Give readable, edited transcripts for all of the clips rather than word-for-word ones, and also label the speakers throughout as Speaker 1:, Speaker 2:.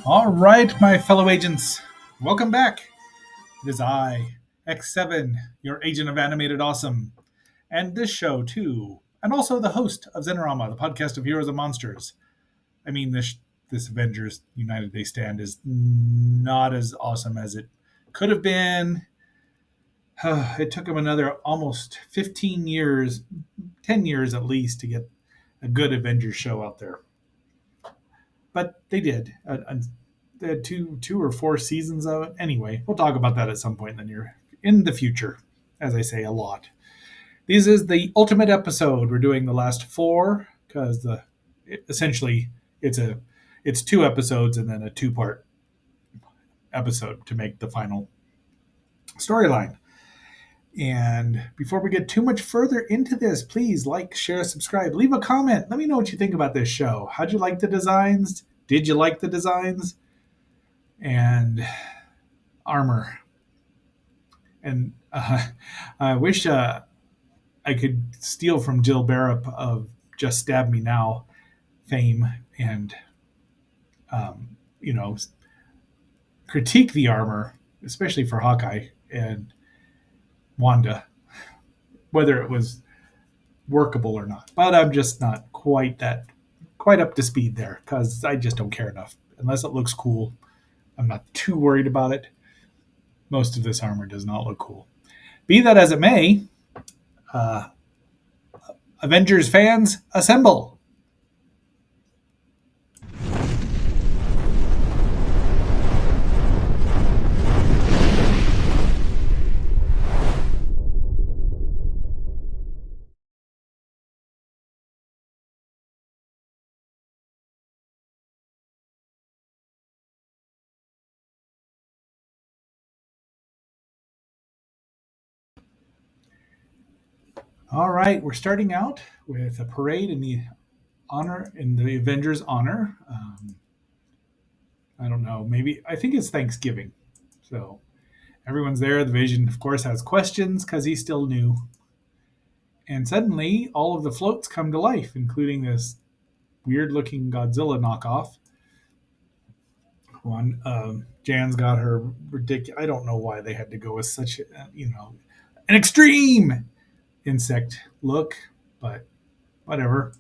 Speaker 1: All right, my fellow agents, welcome back. It is I, X7, your agent of animated awesome, and this show too, and also the host of Zenorama, the podcast of heroes and monsters. I mean, this Avengers United They Stand is not as awesome as it could have been. It took them another almost 15 years, 10 years at least, to get a good Avengers show out there. But they did. They had two or four seasons of it. Anyway, we'll talk about that at some point in the future, as I say a lot. This is the ultimate episode. We're doing the last four because essentially it's two episodes and then a two-part episode to make the final storyline. And before we get too much further into this, please like, share, subscribe, leave a comment. Let me know what you think about this show. How'd you like the designs? Did you like the designs? And armor. And I wish I could steal from Jill Barrett of Just Stab Me Now fame and, you know, critique the armor, especially for Hawkeye and Wanda, whether it was workable or not. But I'm just not quite up to speed there because I just don't care enough. Unless it looks cool, I'm not too worried about it. Most of this armor does not look cool. Be that as it may, Avengers fans, assemble! All right, we're starting out with a parade in the Avengers' honor. I don't know, maybe I think it's Thanksgiving, so everyone's there. The Vision, of course, has questions because he's still new, and suddenly all of the floats come to life, including this weird-looking Godzilla knockoff. One, Jan's got her ridiculous. I don't know why they had to go with such, an extreme insect look, but whatever.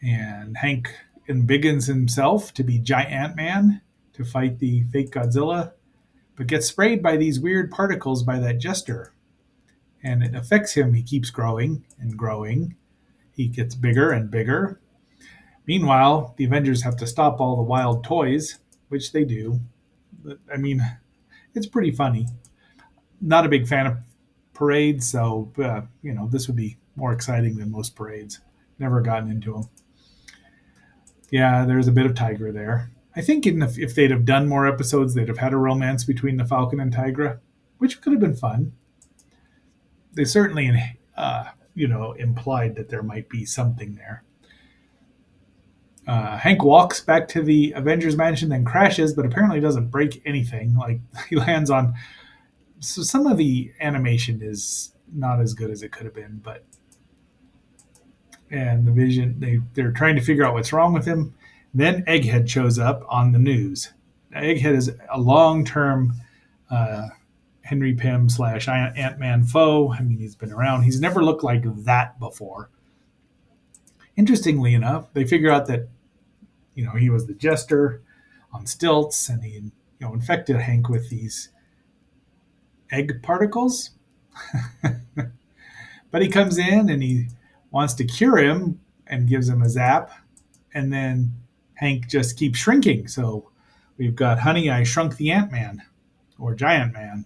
Speaker 1: And Hank embiggens himself to be Giant Ant-Man to fight the fake Godzilla, but gets sprayed by these weird particles by that jester. And it affects him. He keeps growing and growing. He gets bigger and bigger. Meanwhile, the Avengers have to stop all the wild toys, which they do. I mean, it's pretty funny. Not a big fan of parades, so this would be more exciting than most parades. Never gotten into them. Yeah, there's a bit of Tigra there. I think if they'd have done more episodes, they'd have had a romance between the Falcon and Tigra, which could have been fun. They certainly, implied that there might be something there. Hank walks back to the Avengers mansion, then crashes, but apparently doesn't break anything. Like, he lands on. So some of the animation is not as good as it could have been, but. And the Vision, they're trying to figure out what's wrong with him. Then Egghead shows up on the news. Now, Egghead is a long-term Henry Pym / Ant-Man foe. I mean, he's been around. He's never looked like that before. Interestingly enough, they figure out that, he was the jester on stilts, and he, infected Hank with these egg particles. But he comes in and he wants to cure him and gives him a zap, and then Hank just keeps shrinking. So we've got Honey, I Shrunk the Ant-Man, or Giant Man.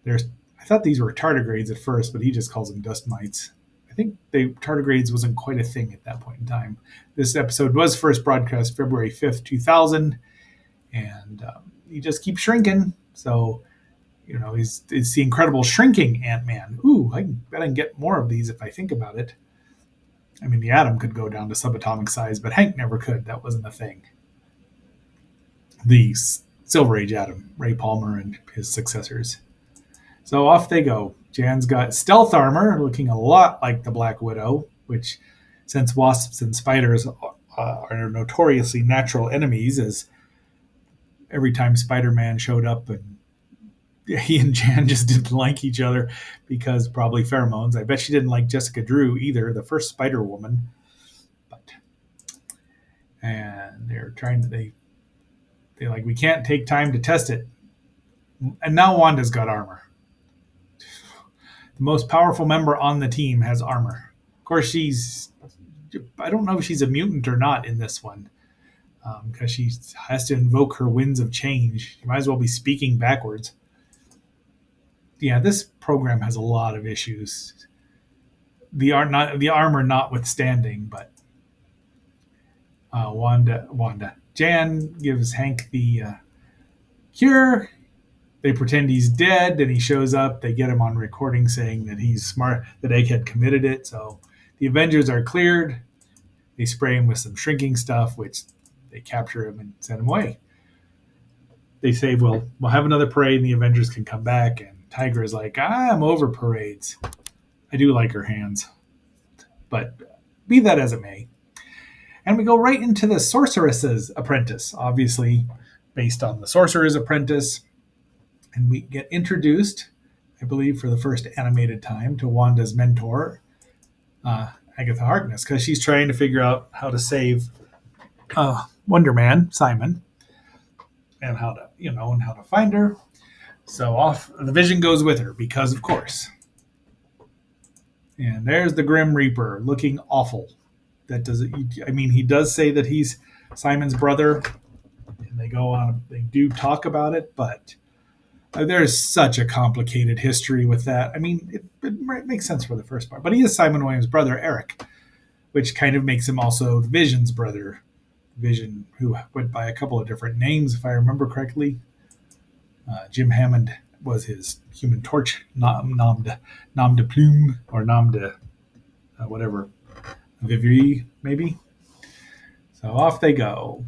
Speaker 1: I thought these were tardigrades at first, but he just calls them dust mites. I think tardigrades wasn't quite a thing at that point in time. This episode was first broadcast February 5th, 2000, and he just keeps shrinking. So, it's the incredible shrinking Ant-Man. Ooh, I bet I can get more of these if I think about it. I mean, the atom could go down to subatomic size, but Hank never could. That wasn't a thing. The Silver Age atom, Ray Palmer and his successors. So off they go. Jan's got stealth armor, looking a lot like the Black Widow, which, since wasps and spiders are notoriously natural enemies, as every time Spider-Man showed up and he and Jan just didn't like each other because probably pheromones. I bet she didn't like Jessica Drew either, the first Spider Woman. But and they're trying to they like we can't take time to test it. And now Wanda's got armor. The most powerful member on the team has armor. Of course, I don't know if she's a mutant or not in this one because she has to invoke her winds of change. She might as well be speaking backwards. Yeah, this program has a lot of issues. The armor notwithstanding, but Wanda, Jan gives Hank the cure. They pretend he's dead, and he shows up. They get him on recording saying that he's smart, that Egghead committed it. So the Avengers are cleared. They spray him with some shrinking stuff, which they capture him and send him away. They say, well, we'll have another parade and the Avengers can come back. And Tiger is like, I'm over parades. I do like her hands. But be that as it may. And we go right into the Sorceress's Apprentice, obviously based on the Sorcerer's Apprentice. And we get introduced, I believe, for the first animated time to Wanda's mentor, Agatha Harkness, because she's trying to figure out how to save Wonder Man, Simon, and how to find her. So off the Vision goes with her because, of course. And there's the Grim Reaper looking awful. That does it. I mean, he does say that he's Simon's brother, and they do talk about it, but there's such a complicated history with that. I mean, it makes sense for the first part, but he is Simon Williams' brother, Eric, which kind of makes him also the Vision's brother. Vision, who went by a couple of different names, if I remember correctly. Jim Hammond was his Human Torch, nom de plume, or nom de whatever, Vivri, maybe. So off they go.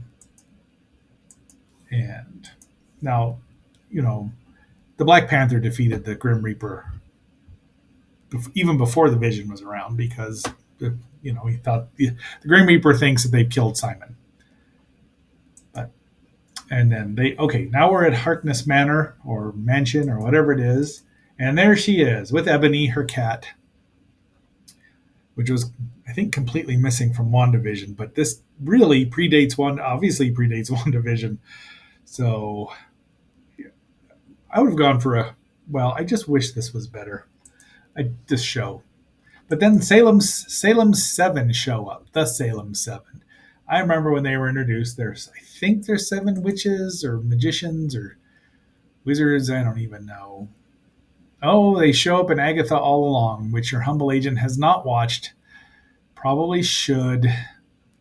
Speaker 1: And now, the Black Panther defeated the Grim Reaper even before the Vision was around because, he thought the Grim Reaper thinks that they've killed Simon. And then now we're at Harkness Manor or Mansion or whatever it is. And there she is with Ebony, her cat, which was, I think, completely missing from WandaVision. But this really obviously predates WandaVision. So I would have gone for I just wish this was better, this show. But then Salem's 7 show up, the Salem 7. I remember when they were introduced, I think there's 7 witches or magicians or wizards, I don't even know. Oh, they show up in Agatha all along, which your humble agent has not watched. Probably should.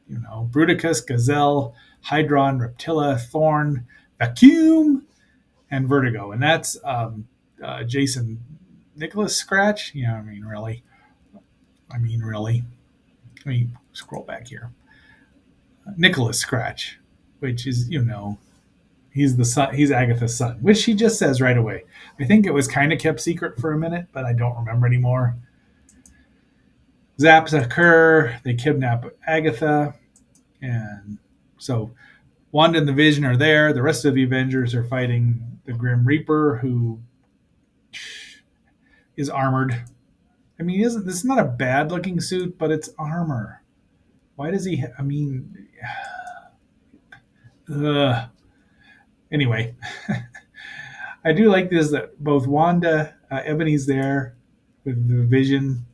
Speaker 1: Bruticus, Gazelle, Hydron, Reptilla, Thorn, Vacuum, and Vertigo. And that's Jason Nicholas Scratch. Yeah, I mean, really. Let me scroll back here. Nicholas Scratch, which is, he's the son, he's Agatha's son, which she just says right away. I think it was kind of kept secret for a minute, but I don't remember anymore. Zaps occur, they kidnap Agatha, and so Wanda and the Vision are there. The rest of the Avengers are fighting the Grim Reaper, who is armored. I mean, this is not a bad looking suit, but it's armor. Why does he? Anyway, I do like this that both Wanda, Ebony's there with the Vision.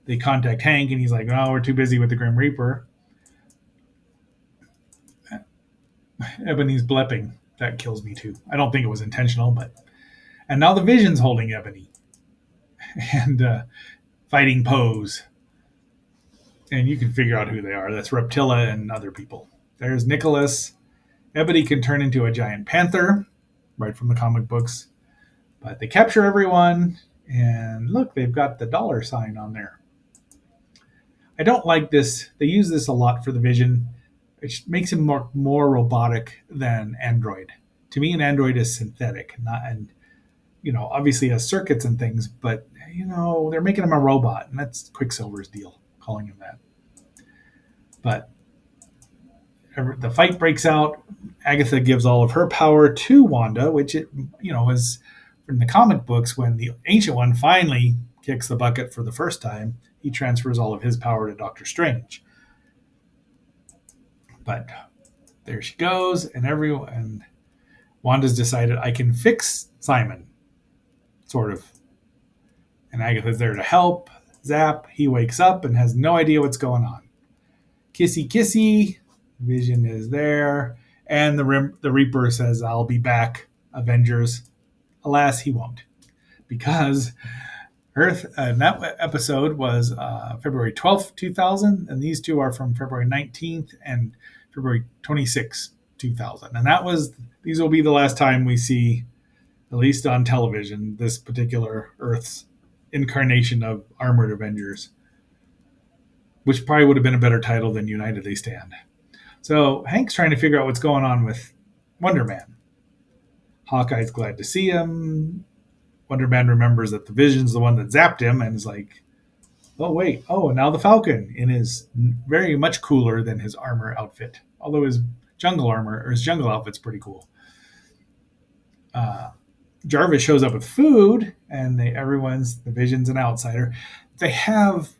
Speaker 1: They contact Hank, and he's like, "Oh, we're too busy with the Grim Reaper." Ebony's blepping. That kills me too. I don't think it was intentional, and now the Vision's holding Ebony and fighting Pose. And you can figure out who they are. That's Reptilla and other people. There's Nicholas. Ebony can turn into a giant panther, right from the comic books. But they capture everyone, and look, they've got the $sign on there. I don't like this. They use this a lot for the Vision, which makes him more robotic than Android. To me, an android is synthetic, obviously has circuits and things, but they're making him a robot, and that's Quicksilver's deal, calling him that. But the fight breaks out. Agatha gives all of her power to Wanda, which is from the comic books when the Ancient One finally kicks the bucket for the first time. He transfers all of his power to Doctor Strange. But there she goes, and Wanda's decided I can fix Simon, sort of. And Agatha's there to help. Zap, he wakes up and has no idea what's going on. Kissy kissy, Vision is there, and the Reaper says, I'll be back, Avengers. Alas, he won't. Because Earth, that episode was February 12th, 2000, and these two are from February 19th and February 26th, 2000. And these will be the last time we see, at least on television, this particular Earth's incarnation of Armored Avengers, which probably would have been a better title than United They Stand. So Hank's trying to figure out what's going on with Wonder Man. Hawkeye's glad to see him. Wonder Man remembers that the Vision's the one that zapped him and is like, oh, wait. Oh, now the Falcon in his very much cooler than his armor outfit. Although his jungle outfit's pretty cool. Jarvis shows up with food, and the Vision's an outsider. They have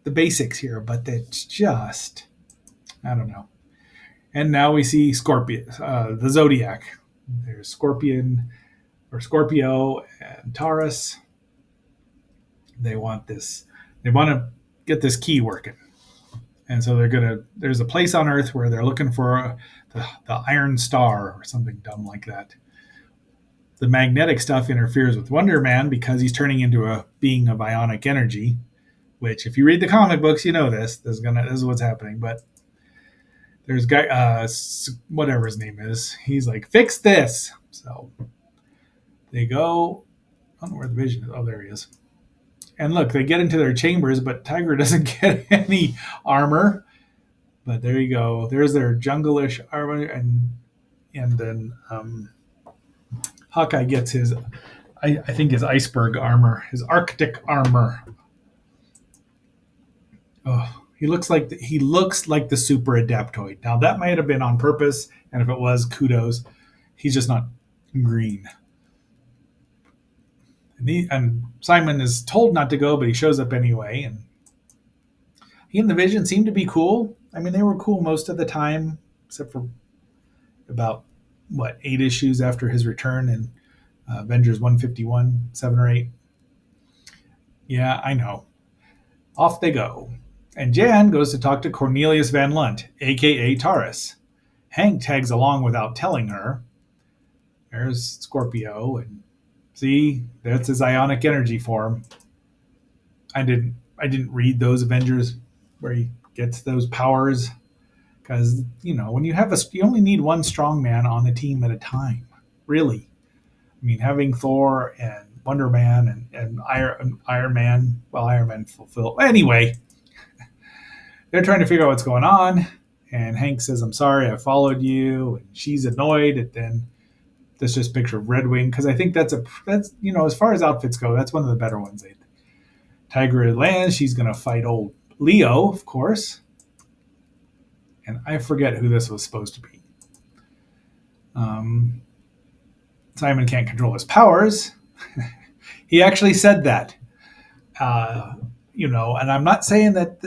Speaker 1: the basics here, but it's just, I don't know. And now we see Scorpion, the Zodiac. There's Scorpion or Scorpio and Taurus. They want to get this key working. And so there's a place on Earth where they're looking for the Iron Star or something dumb like that. The magnetic stuff interferes with Wonder Man because he's turning into a being of ionic energy, which if you read the comic books, you know this. This is what's happening. But there's guy, whatever his name is, he's like, fix this. So they go, I don't know where the Vision is. Oh, there he is. And look, they get into their chambers, but Tiger doesn't get any armor. But there you go. There's their jungle-ish armor, and then Hawkeye gets his, I think his iceberg armor, his Arctic armor. Oh, he looks like the super adaptoid. Now that might have been on purpose, and if it was, kudos. He's just not green. And Simon is told not to go, but he shows up anyway. And he and the Vision seem to be cool. I mean, they were cool most of the time, except for about 8 issues after his return in Avengers 151, 7 or 8. Yeah, I know. Off they go. And Jan goes to talk to Cornelius Van Lunt, a.k.a. Taurus. Hank tags along without telling her. There's Scorpio, and see, that's his ionic energy form. I didn't read those Avengers where he gets those powers because when you only need one strong man on the team at a time. Really, I mean, having Thor and Wonder Man and Iron Man. Well, Iron Man fulfill anyway. They're trying to figure out what's going on, and Hank says, "I'm sorry, I followed you," and she's annoyed. And then there's just a picture of Red Wing because I think that's as far as outfits go, that's one of the better ones. Tigra lands. She's going to fight old Leo, of course. And I forget who this was supposed to be. Simon can't control his powers. He actually said that. And I'm not saying that,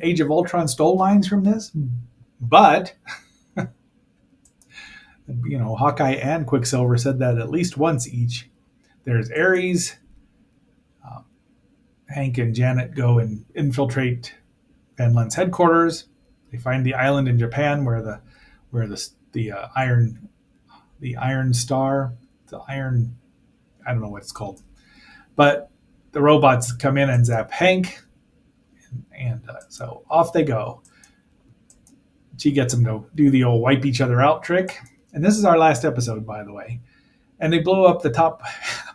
Speaker 1: Age of Ultron stole lines from this, but, Hawkeye and Quicksilver said that at least once each. There's Ares. Hank and Janet go and infiltrate Van Lunt's headquarters. They find the island in Japan where the Iron Star, I don't know what it's called, but the robots come in and zap Hank, and so off they go. She gets them to do the old wipe each other out trick, and this is our last episode, by the way. And they blow up the top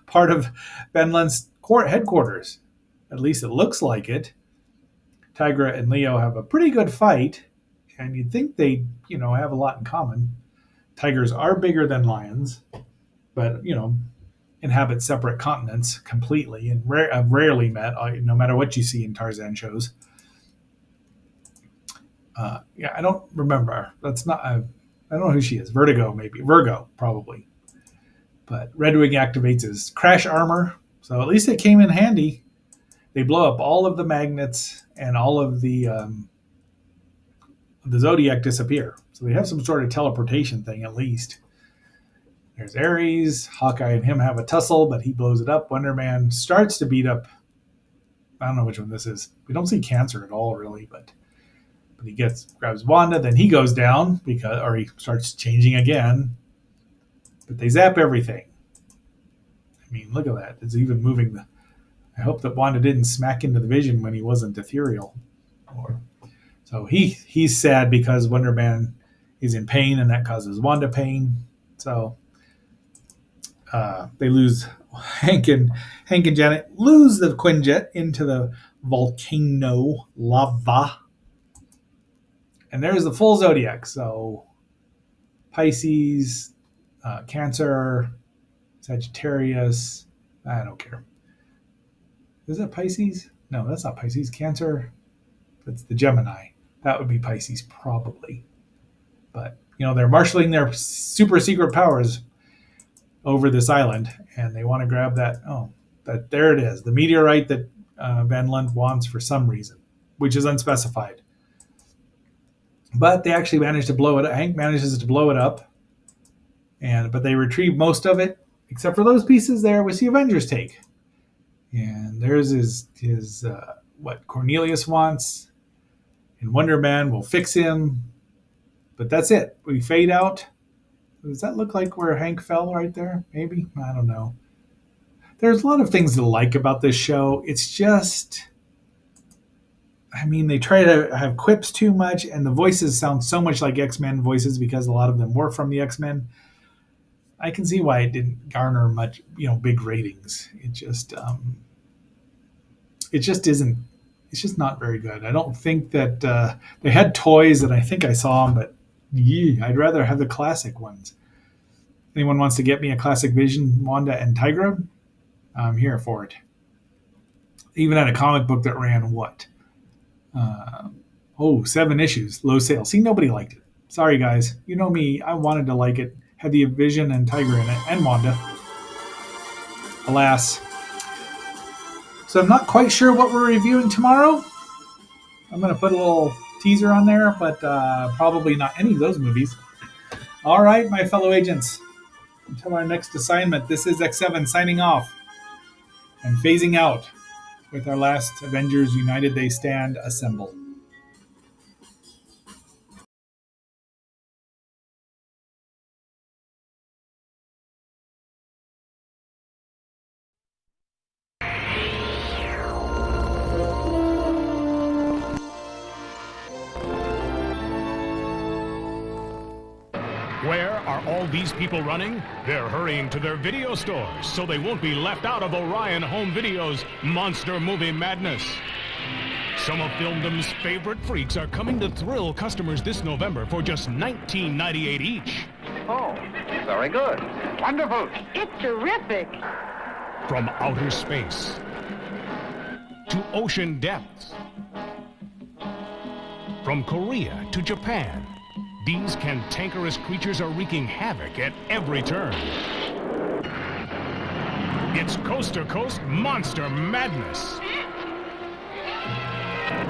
Speaker 1: part of Van Lunt's headquarters. At least it looks like it. Tigra and Leo have a pretty good fight, and you'd think they, have a lot in common. Tigers are bigger than lions, but, inhabit separate continents completely, and rarely met, no matter what you see in Tarzan shows. Yeah, I don't remember. That's not. I don't know who she is. Vertigo, maybe. Virgo, probably. But Redwing activates his crash armor, so at least it came in handy. They blow up all of the magnets, and all of the Zodiac disappear. So they have some sort of teleportation thing at least. There's Ares. Hawkeye and him have a tussle, but he blows it up. Wonder Man starts to beat up. I don't know which one this is. We don't see Cancer at all, really, but he grabs Wanda. Then he goes down or he starts changing again. But they zap everything. I mean, look at that. It's even moving. I hope that Wanda didn't smack into the Vision when he wasn't ethereal. So he's sad because Wonder Man is in pain, and that causes Wanda pain. So they lose Hank and Janet lose the Quinjet into the volcano lava, and there's the full Zodiac. So Pisces, Cancer, Sagittarius. I don't care. Is that Pisces? No, that's not Pisces. Cancer. That's the Gemini. That would be Pisces, probably. But, they're marshaling their super secret powers over this island, and they want to grab that. Oh, there it is. The meteorite that Van Lent wants for some reason, which is unspecified. But they actually manage to blow it up. Hank manages to blow it up, but they retrieve most of it, except for those pieces there, which the Avengers take. And there's his what Cornelius wants, and Wonder Man will fix him. But that's it. We fade out. Does that look like where Hank fell right there? Maybe? I don't know. There's a lot of things to like about this show. It's just, they try to have quips too much, and the voices sound so much like X-Men voices because a lot of them were from the X-Men. I can see why it didn't garner much, big ratings. It just isn't. It's just not very good. I don't think that they had toys that I think I saw them, but I'd rather have the classic ones. Anyone wants to get me a classic Vision, Wanda, and Tigra? I'm here for it. Even had a comic book that ran what? 7 issues, low sales. See, nobody liked it. Sorry, guys. You know me. I wanted to like it. Had the Vision and Tigra in it, and Wanda. Alas. So I'm not quite sure what we're reviewing tomorrow. I'm going to put a little teaser on there, but probably not any of those movies. All right, my fellow agents. Until our next assignment, this is X7 signing off and phasing out with our last Avengers United. They stand assemble.
Speaker 2: Where are all these people running? They're hurrying to their video stores so they won't be left out of Orion Home Video's Monster Movie Madness. Some of Filmdom's favorite freaks are coming to thrill customers this November for just $19.98 each.
Speaker 3: Oh, very good. Wonderful.
Speaker 4: It's terrific.
Speaker 2: From outer space to ocean depths, from Korea to Japan, these cantankerous creatures are wreaking havoc at every turn. It's coast-to-coast monster madness.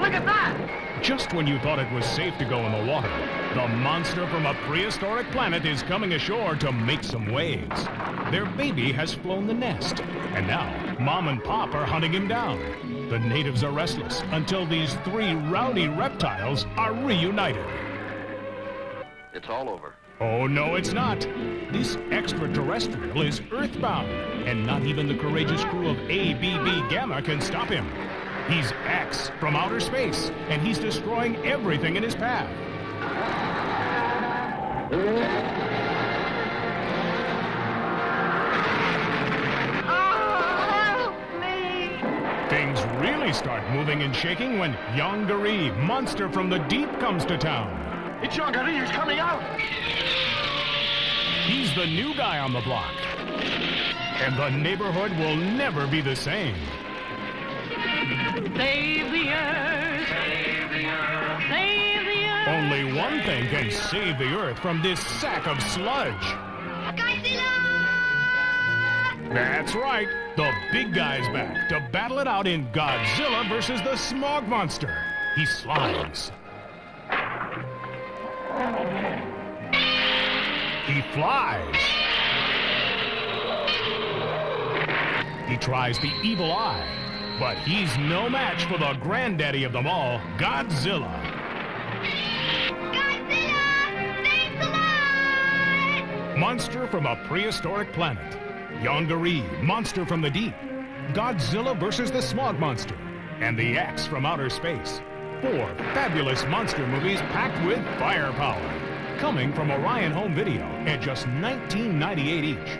Speaker 4: Look at that!
Speaker 2: Just when you thought it was safe to go in the water, the monster from a prehistoric planet is coming ashore to make some waves. Their baby has flown the nest, and now Mom and Pop are hunting him down. The natives are restless until these 3 rowdy reptiles are reunited.
Speaker 3: It's all over.
Speaker 2: Oh, no, it's not. This extraterrestrial is earthbound, and not even the courageous crew of ABB Gamma can stop him. He's X from outer space, and he's destroying everything in his path.
Speaker 4: Oh, help me!
Speaker 2: Things really start moving and shaking when Yongari, monster from the deep, comes to town.
Speaker 3: It's Yongari, he's coming out!
Speaker 2: He's the new guy on the block. and the neighborhood will never be the same.
Speaker 4: Save the earth. Save the earth. Save the earth.
Speaker 2: Only one thing can save the Earth from this sack of sludge.
Speaker 4: Godzilla!
Speaker 2: That's right. The big guy's back to battle it out in Godzilla versus the Smog Monster. He slides. He flies. He tries the evil eye, but he's no match for the granddaddy of them all, Godzilla.
Speaker 4: Godzilla! Thanks a lot!
Speaker 2: Monster from a prehistoric planet. Yonggary, Monster from the Deep. Godzilla versus the Smog Monster. And the X from Outer Space. 4 fabulous monster movies packed with firepower. Coming from Orion Home Video at just $19.98 each.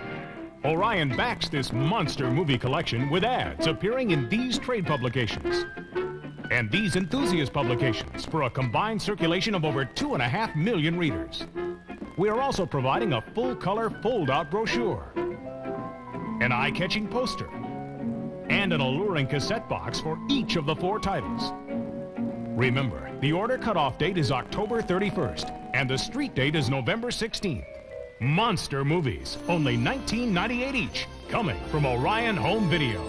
Speaker 2: Orion backs this monster movie collection with ads appearing in these trade publications and these enthusiast publications for a combined circulation of over 2.5 million readers. We are also providing a full-color fold-out brochure, an eye-catching poster, and an alluring cassette box for each of the 4 titles. Remember, the order cutoff date is October 31st, and the street date is November 16th. Monster movies, only $19.98 each, coming from Orion Home Video.